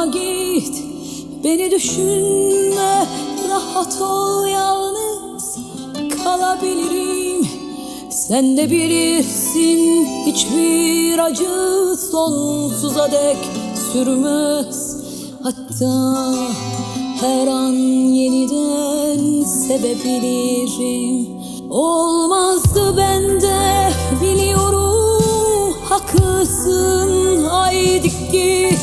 Bırakma git, beni düşünme, rahat ol, yalnız kalabilirim. Sen de bilirsin, hiçbir acı sonsuza dek sürmez. Hatta her an yeniden sevebilirim. Olmazdı bende, biliyorum, haklısın, haydi git.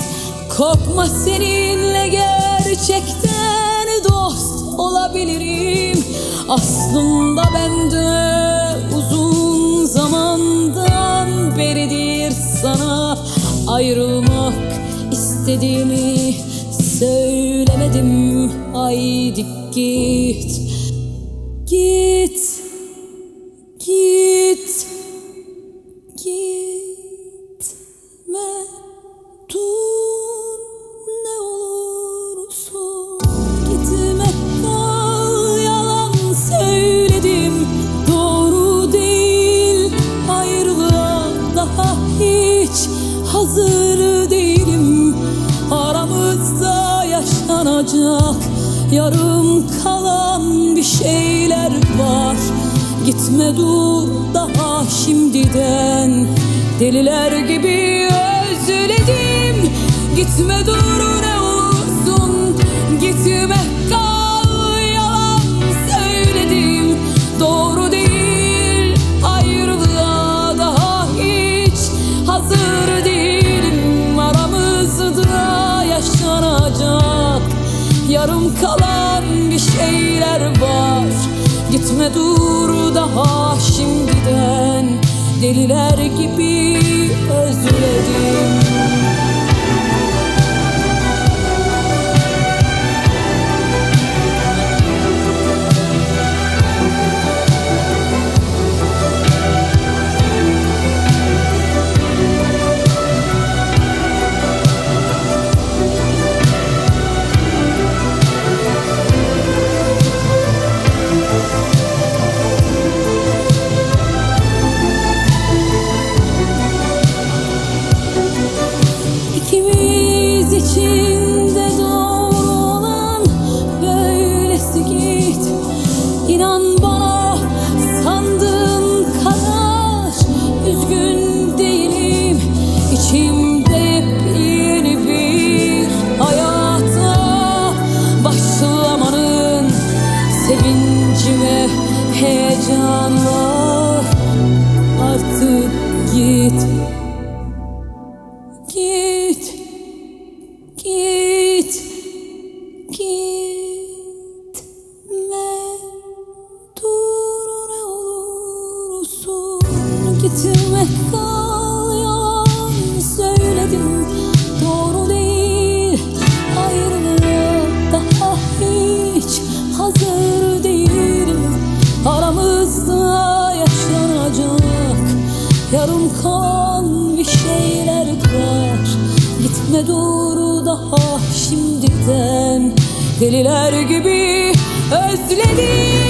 Korkma, seninle gerçekten dost olabilirim. Aslında bende uzun zamandan beridir sana ayrılmak istediğimi söylemedim. Haydi git, git, git, gitme, dur ne olursun. Gitme, kal, yalan söyledim, doğru değil. Ayrılığa daha hiç hazır değilim. Aramızda yaşanacak yarım kalan bir şeyler var. Gitme, dur daha şimdiden, deliler gibi özledim. Gitme, dur ne olursun, gitme, kal, yalan söyledim, doğru değil. Ayrılığa daha hiç hazır değilim. Aramızda yaşanacak yarım kalan bir şeyler var. Gitme, dur daha şimdiden, deliler gibi özledim. İkimiz için de doğru olan böylesi, git. İnan bana, sandığın kadar üzgün değilim. İçimde yepyeni bir hayata başlamanın sevinci ve heyecanı var. Artık git, git, git, gitme, dur ne olursun. Gitme, kal, yalan söyledim, doğru değil. Ayrılığa daha hiç hazır değilim. Aramızda yaşanacak yarım kalan bir şeyler var. Gitme, dur daha şimdiden, deliler gibi özledim.